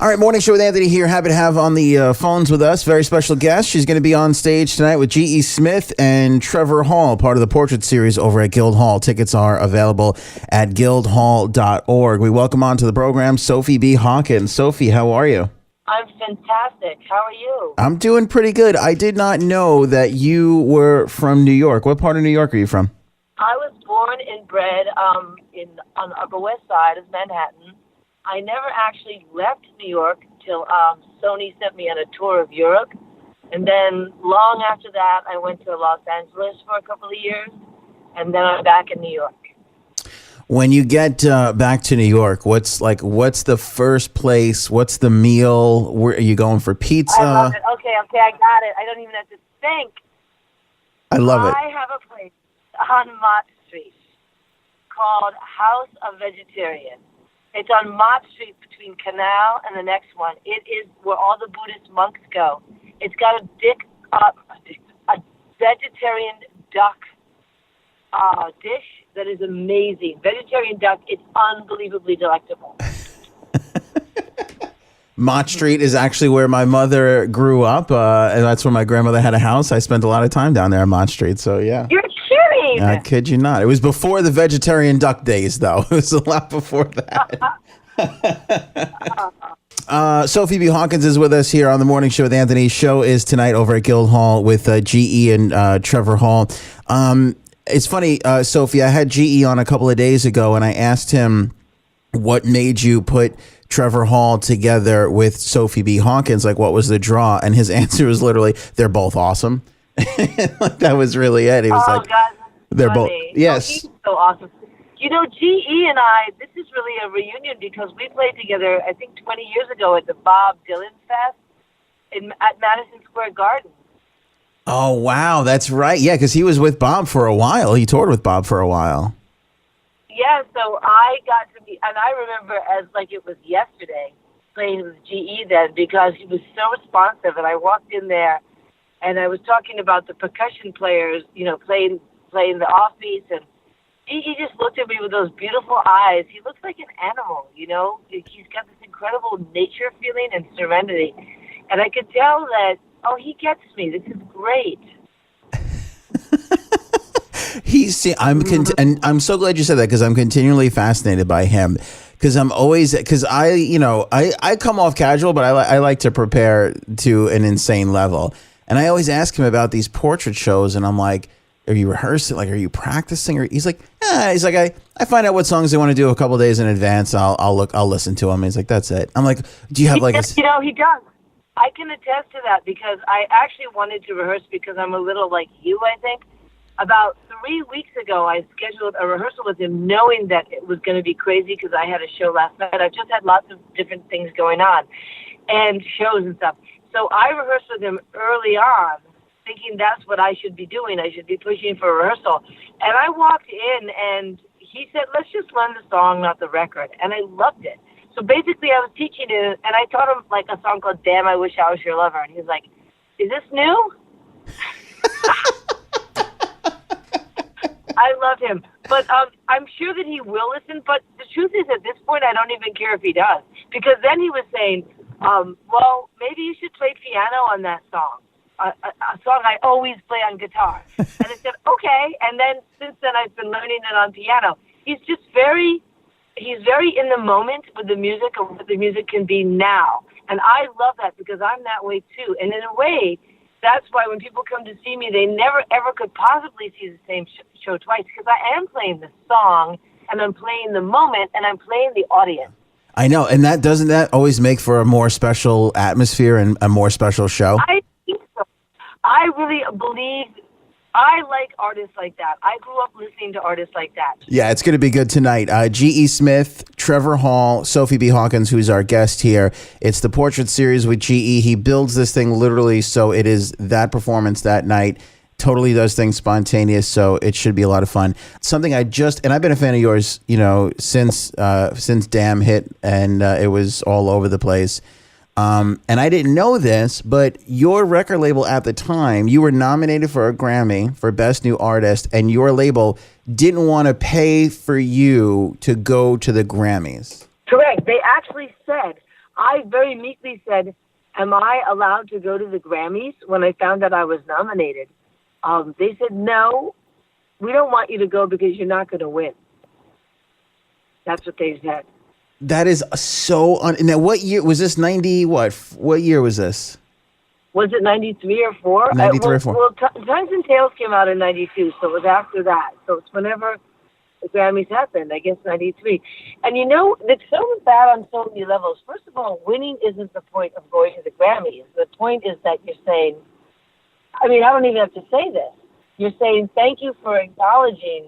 All right, morning show with Anthony here. Happy to have on the phones with us. Very special guest. She's going to be on stage tonight with G.E. Smith and Trevor Hall, part of the Portrait Series over at Guildhall. Tickets are available at guildhall.org. We welcome on to the program Sophie B. Hawkins. Sophie, how are you? I'm fantastic. How are you? I'm doing pretty good. I did not know that you were from New York. What part of New York are you from? I was born and bred on the Upper West Side of Manhattan. I never actually left New York till Sony sent me on a tour of Europe. And then long after that, I went to Los Angeles for a couple of years. And then I'm back in New York. When you get back to New York, what's the first place? What's the meal? Where are you going for pizza? I love it. Okay, I got it. I don't even have to think. I love it. I have a place on Mott Street called House of Vegetarian. It's on Mott Street between Canal and the next one. It is where all the Buddhist monks go. It's got a vegetarian duck dish that is amazing. Vegetarian duck, it's unbelievably delectable. Mott Street is actually where my mother grew up, and that's where my grandmother had a house. I spent a lot of time down there on Mott Street, so yeah. You're kidding! I kid you not. It was before the vegetarian duck days, though. It was a lot before that. Sophie B. Hawkins is with us here on the Morning Show with Anthony. Show is tonight over at Guildhall with G.E. and Trevor Hall. It's funny, Sophie, I had G.E. on a couple of days ago, and I asked him what made you put Trevor Hall together with Sophie B. Hawkins, like what was the draw? And his answer was literally, they're both awesome. That was really it. He was like, God, they're funny. both, yes. He's so awesome. You know, G.E. and I, this is really a reunion because we played together, I think 20 years ago at the Bob Dylan Fest at Madison Square Garden. Oh, wow. That's right. Yeah, because he was with Bob for a while. He toured with Bob for a while. Yeah, so I got to be, and I remember as like it was yesterday, playing with G.E. then because he was so responsive. And I walked in there, and I was talking about the percussion players, you know, playing the offbeats, and G.E. just looked at me with those beautiful eyes. He looks like an animal, you know. He's got this incredible nature feeling and serenity, and I could tell that. Oh, he gets me. This is great. And I'm so glad you said that because I'm continually fascinated by him because I come off casual, but I like to prepare to an insane level. And I always ask him about these portrait shows, and I'm like, are you rehearsing? Like, are you practicing? Or he's like, I find out what songs they want to do a couple of days in advance. I'll listen to them. He's like, that's it. I'm like, do you have he does. I can attest to that because I actually wanted to rehearse because I'm a little like you, I think. About 3 weeks ago, I scheduled a rehearsal with him knowing that it was going to be crazy because I had a show last night. I've just had lots of different things going on and shows and stuff. So I rehearsed with him early on thinking that's what I should be doing. I should be pushing for a rehearsal. And I walked in and he said, let's just learn the song, not the record. And I loved it. So basically, I was teaching it, and I taught him like a song called "Damn, I Wish I Was Your Lover," and he was like, "Is this new?" I love him, but I'm sure that he will listen. But the truth is, at this point, I don't even care if he does, because then he was saying, "Well, maybe you should play piano on that song, a song I always play on guitar." And I said, "Okay." And then since then, I've been learning it on piano. He's very in the moment with the music and what the music can be now. And I love that because I'm that way too. And in a way, that's why when people come to see me, they never ever could possibly see the same show twice because I am playing the song and I'm playing the moment and I'm playing the audience. I know. And doesn't that always make for a more special atmosphere and a more special show? I think so. I really believe I like artists like that. I grew up listening to artists like that. Yeah, it's going to be good tonight. G.E. Smith, Trevor Hall, Sophie B. Hawkins, who's our guest here. It's the Portrait Series with G.E. He builds this thing literally so it is that performance that night. Totally does things spontaneous, so it should be a lot of fun. Something and I've been a fan of yours, since Damn hit and it was all over the place. And I didn't know this, but your record label at the time, you were nominated for a Grammy for Best New Artist, and your label didn't want to pay for you to go to the Grammys. Correct. They actually said, I very meekly said, am I allowed to go to the Grammys when I found out I was nominated? They said, no, we don't want you to go because you're not going to win. That's what they said. That is so now what year was this? 90 what year was this? Was it 93 or 4? 93 or 4. Well, Times and Tales came out in 92, so it was after that. So it's whenever the Grammys happened, I guess 93. And it's so bad on so many levels. First of all, winning isn't the point of going to the Grammys. The point is that you're saying, I don't even have to say this. You're saying thank you for acknowledging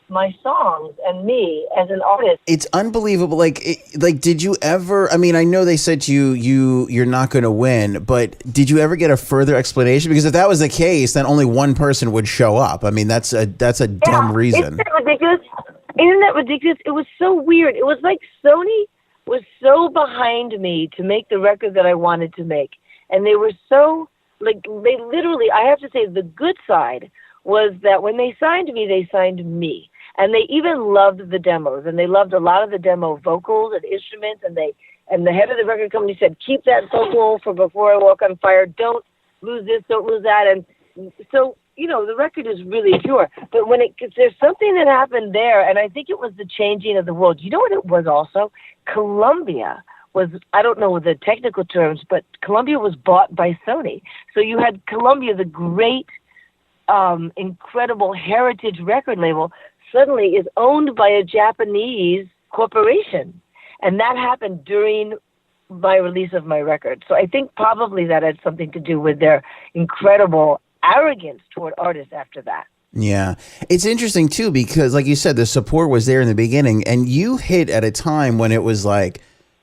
my songs and me as an artist. It's unbelievable. Did you ever? I know they said to you're not going to win, but did you ever get a further explanation? Because if that was the case, then only one person would show up. That's a dumb reason. Isn't that ridiculous? It was so weird. It was like Sony was so behind me to make the record that I wanted to make, and they were so they literally. I have to say, the good side was that when they signed me, they signed me. And they even loved the demos, and they loved a lot of the demo vocals and instruments, and the head of the record company said, keep that vocal for Before I Walk on Fire, don't lose this, don't lose that. And so, the record is really pure. But there's something that happened there, and I think it was the changing of the world. You know what it was also? Columbia was, I don't know the technical terms, but Columbia was bought by Sony. So you had Columbia, the great, incredible heritage record label, suddenly is owned by a Japanese corporation. And that happened during my release of my record. So I think probably that had something to do with their incredible arrogance toward artists after that. Yeah. It's interesting, too, because like you said, the support was there in the beginning, and you hit at a time when it was like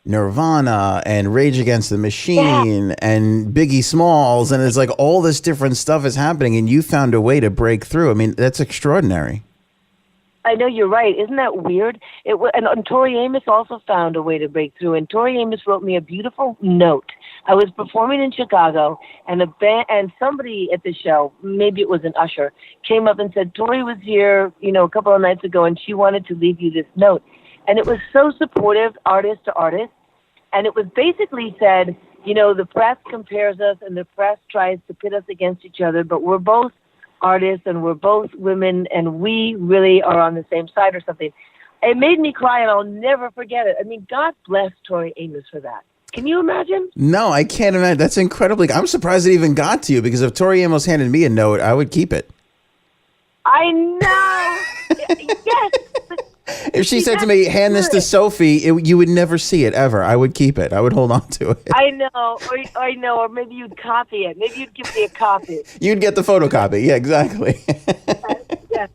Nirvana and Rage Against the Machine and Biggie Smalls, and it's like all this different stuff is happening, and you found a way to break through. That's extraordinary. I know, you're right. Isn't that weird? And Tori Amos also found a way to break through. And Tori Amos wrote me a beautiful note. I was performing in Chicago, and somebody at the show, maybe it was an usher, came up and said, Tori was here, a couple of nights ago, and she wanted to leave you this note. And it was so supportive, artist to artist. And it was basically said, the press compares us, and the press tries to pit us against each other, but we're both artists, and we're both women, and we really are on the same side or something. It made me cry, and I'll never forget it. God bless Tori Amos for that. Can you imagine? No, I can't imagine. That's incredibly. I'm surprised it even got to you, because if Tori Amos handed me a note, I would keep it. I know. Yes. If she said to me, hand this to Sophie, you would never see it ever. I would keep it. I would hold on to it. I know. Or maybe you'd copy it. Maybe you'd give me a copy. You'd get the photocopy. Yeah, exactly. Yeah.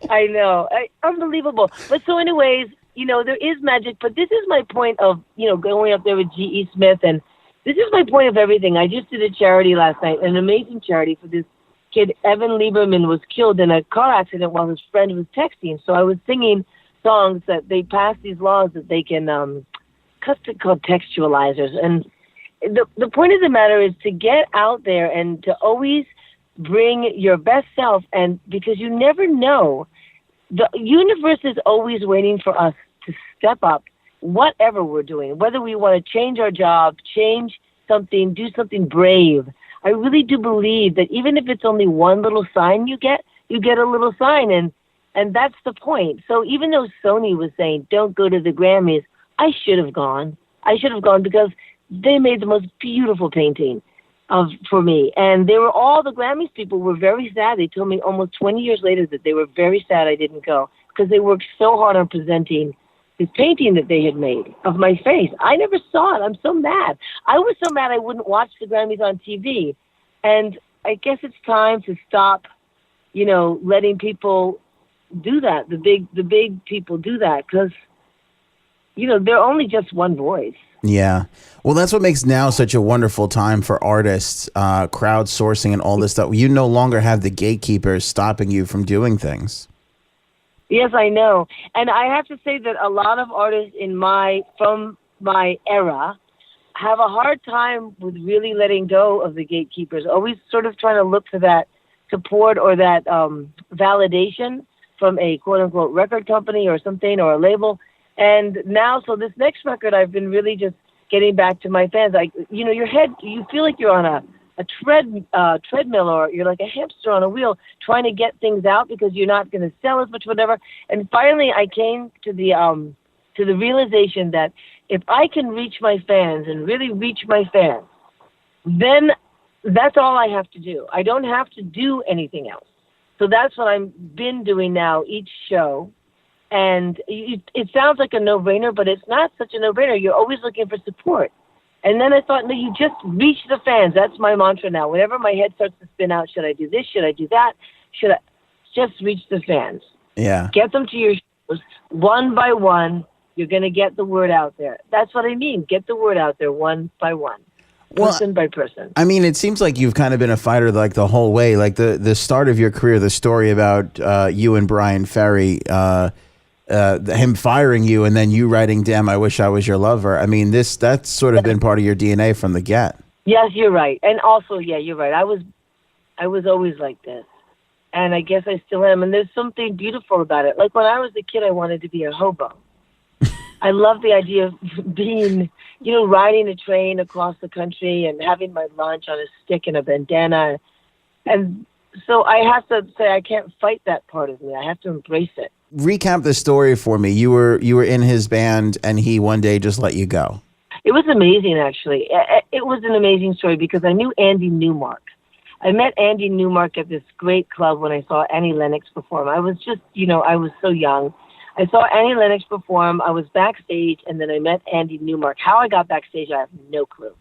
I know. Unbelievable. But so anyways, there is magic. But this is my point of, going up there with G.E. Smith. And this is my point of everything. I just did a charity last night, an amazing charity for this kid. Evan Lieberman was killed in a car accident while his friend was texting. So I was singing songs that they passed these laws that they can, called textualizers. And the point of the matter is to get out there and to always bring your best self. And because you never know, the universe is always waiting for us to step up, whatever we're doing, whether we want to change our job, change something, do something brave. I really do believe that even if it's only one little sign you get a little sign, and that's the point. So even though Sony was saying, don't go to the Grammys, I should have gone. Because they made the most beautiful painting for me. And all the Grammys people were very sad. They told me almost 20 years later that they were very sad I didn't go, because they worked so hard on presenting this painting that they had made of my face. I never saw it. I'm so mad. I was so mad I wouldn't watch the Grammys on TV. And I guess it's time to stop, letting people do that. The big people do that, because, they're only just one voice. Yeah. Well, that's what makes now such a wonderful time for artists, crowdsourcing and all this stuff. You no longer have the gatekeepers stopping you from doing things. Yes, I know. And I have to say that a lot of artists from my era have a hard time with really letting go of the gatekeepers, always sort of trying to look for that support or that validation from a quote-unquote record company or something, or a label. And now, so this next record, I've been really just getting back to my fans. Your head, you feel like you're on a treadmill, or you're like a hamster on a wheel trying to get things out because you're not going to sell as much, whatever. And finally, I came to the realization that if I can reach my fans and really reach my fans, then that's all I have to do. I don't have to do anything else. So that's what I've been doing now each show. And it sounds like a no-brainer, but it's not such a no-brainer. You're always looking for support. And then I thought, no, you just reach the fans. That's my mantra now. Whenever my head starts to spin out, should I do this? Should I do that? Should I just reach the fans? Yeah. Get them to your shows one by one. You're going to get the word out there. That's what I mean. Get the word out there one by one, person by person. I mean, it seems like you've kind of been a fighter like the whole way. Like the start of your career, the story about you and Bryan Ferry, him firing you and then you writing, "Damn, I wish I was your lover." I mean, that's sort of been part of your DNA from the get. Yes, you're right. And also, yeah, you're right. I was always like this. And I guess I still am. And there's something beautiful about it. Like when I was a kid, I wanted to be a hobo. I love the idea of being, riding a train across the country and having my lunch on a stick and a bandana. And so I have to say I can't fight that part of me. I have to embrace it. Recap the story for me. You were in his band and he one day just let you go. It was amazing, actually. It was an amazing story because I knew Andy Newmark. I met Andy Newmark at this great club when I saw Annie Lennox perform. I was just, I was so young. I saw Annie Lennox perform. I was backstage, and then I met Andy Newmark. How I got backstage, I have no clue.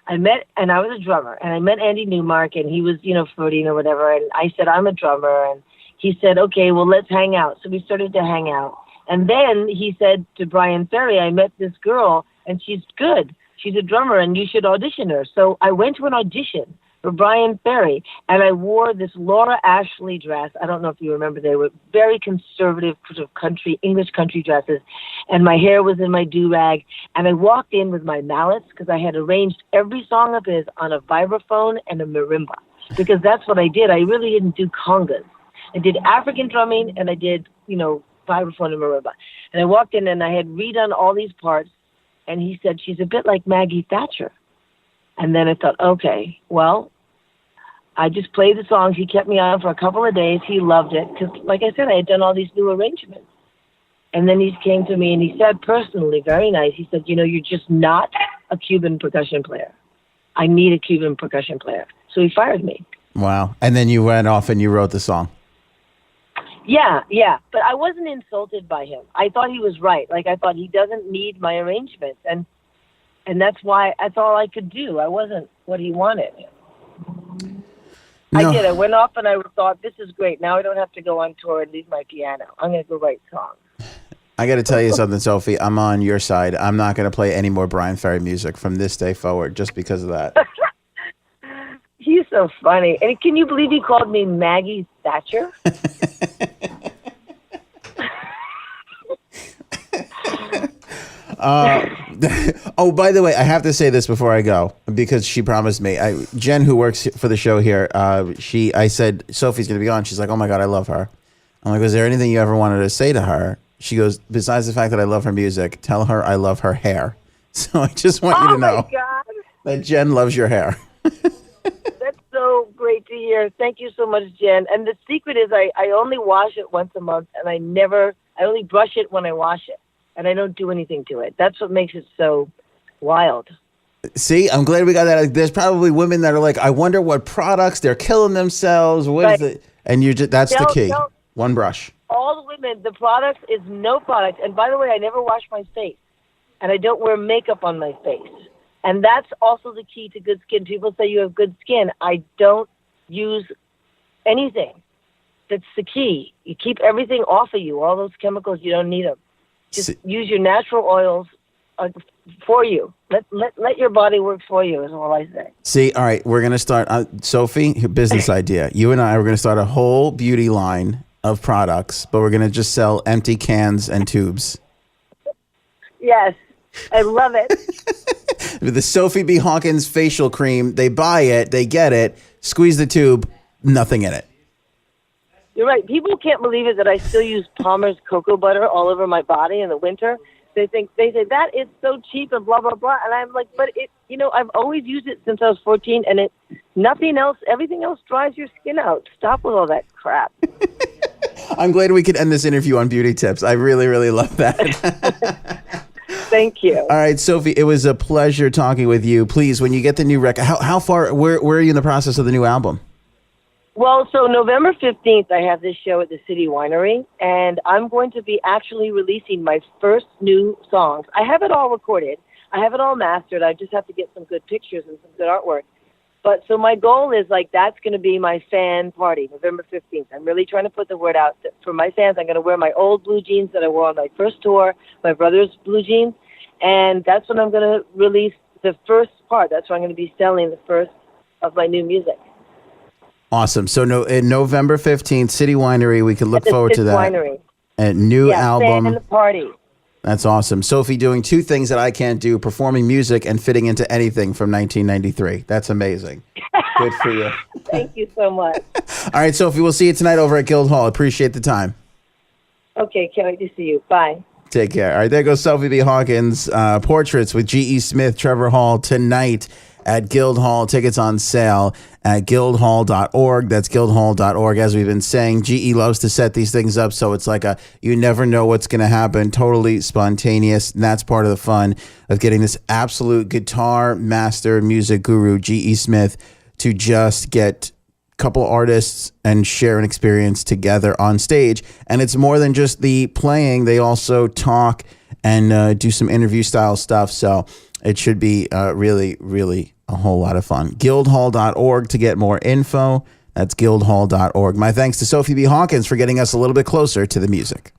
And I was a drummer, and I met Andy Newmark, and he was, flirting or whatever, and I said, I'm a drummer, and he said, okay, well, let's hang out. So we started to hang out. And then he said to Bryan Ferry, I met this girl, and she's good. She's a drummer, and you should audition her. So I went to an audition for Bryan Ferry, and I wore this Laura Ashley dress. I don't know if you remember, they were very conservative sort of English country dresses, and my hair was in my do-rag, and I walked in with my mallets because I had arranged every song of his on a vibraphone and a marimba, because that's what I did. I really didn't do congas. I did African drumming, and I did, vibraphone and marimba. And I walked in, and I had redone all these parts, and he said, she's a bit like Maggie Thatcher. And then I thought, okay, well, I just played the songs. He kept me on for a couple of days. He loved it because, like I said, I had done all these new arrangements. And then he came to me and he said personally, very nice, he said, you're just not a Cuban percussion player. I need a Cuban percussion player. So he fired me. Wow. And then you went off and you wrote the song. Yeah. But I wasn't insulted by him. I thought he was right. Like, I thought he doesn't need my arrangements. And that's all I could do. I wasn't what he wanted. No. I did. I went off and I thought, this is great. Now I don't have to go on tour and leave my piano. I'm going to go write songs. I got to tell you something, Sophie. I'm on your side. I'm not going to play any more Bryan Ferry music from this day forward just because of that. He's so funny. And can you believe he called me Maggie Thatcher? Oh, by the way, I have to say this before I go because she promised me. Jen, who works for the show here, I said Sophie's going to be on. She's like, "Oh my God, I love her." I'm like, "Was there anything you ever wanted to say to her?" She goes, "Besides the fact that I love her music, tell her I love her hair." So I just want you to know that Jen loves your hair. That's so great to hear. Thank you so much, Jen. And the secret is I only wash it once a month, and I only brush it when I wash it. And I don't do anything to it. That's what makes it so wild. See, I'm glad we got that. There's probably women that are like, I wonder what products they're killing themselves. What is it? And that's the key. One brush. All the women, the product is no product. And by the way, I never wash my face. And I don't wear makeup on my face. And that's also the key to good skin. People say you have good skin. I don't use anything. That's the key. You keep everything off of you. All those chemicals, you don't need them. Just use your natural oils for you. Let your body work for you is all I say. See, all right, we're going to start, Sophie, business idea. You and I are going to start a whole beauty line of products, but we're going to just sell empty cans and tubes. Yes, I love it. The Sophie B. Hawkins facial cream, they buy it, they get it, squeeze the tube, nothing in it. You're right. People can't believe it that I still use Palmer's cocoa butter all over my body in the winter. They say that is so cheap and blah blah blah, and I'm like, but I've always used it since I was 14, and everything else dries your skin out. Stop with all that crap. I'm glad we could end this interview on beauty tips. I really, really love that. Thank you. All right, Sophie, it was a pleasure talking with you. Please, when you get the new record, how far, where are you in the process of the new album? Well, so November 15th, I have this show at the City Winery, and I'm going to be actually releasing my first new songs. I have it all recorded. I have it all mastered. I just have to get some good pictures and some good artwork. But so my goal is that's going to be my fan party, November 15th. I'm really trying to put the word out for my fans. I'm going to wear my old blue jeans that I wore on my first tour, my brother's blue jeans, and that's when I'm going to release the first part. That's when I'm going to be selling the first of my new music. Awesome. So November 15th, City Winery, we can look forward to that. Winery. A new album. Fan party. That's awesome. Sophie doing two things that I can't do, performing music and fitting into anything from 1993. That's amazing. Good for you. Thank you so much. All right, Sophie, we'll see you tonight over at Guildhall. Appreciate the time. Okay, can't wait to see you. Bye. Take care. All right, there goes Sophie B. Hawkins. Portraits with G.E. Smith, Trevor Hall tonight at Guildhall. Tickets on sale at guildhall.org. That's guildhall.org. As we've been saying, GE loves to set these things up so it's like you never know what's going to happen, totally spontaneous. And that's part of the fun of getting this absolute guitar master, music guru, GE Smith, to just get a couple artists and share an experience together on stage. And it's more than just the playing. They also talk and do some interview style stuff. So it should be really, really a whole lot of fun. Guildhall.org to get more info. That's guildhall.org. My thanks to Sophie B. Hawkins for getting us a little bit closer to the music.